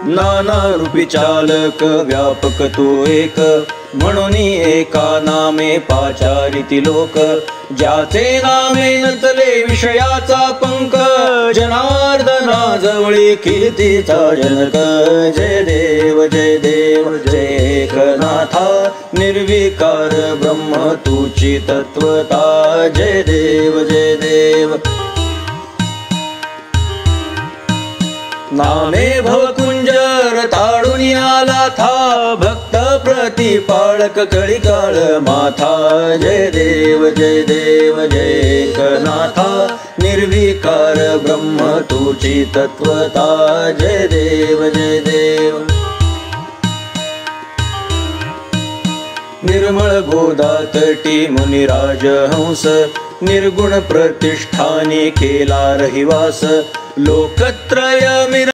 नाना रूपी चालक व्यापक तू एक, म्हणून एका नामे पाचारिती लोक, ज्याचे नामे नचले विषयाचा पंक, जनार्दना जवळी कीर्तीचा जनक। जय देव जय देव जय एकनाथा, निर्विकार ब्रह्म तुची तत्वता। जय देव जय देव। नामे भवकुंजर ताडून आला था, भक्त प्रतिपाळक कळिकाळ माथा। जय देव जय देव जय एकनाथा, निर्विकार ब्रह्म तुची तत्वता। जय देव जय देव। निर्मळ गोदातटी मुनिराज हंस, निर्गुण प्रतिष्ठानी केला रहिवास, लोकत्रय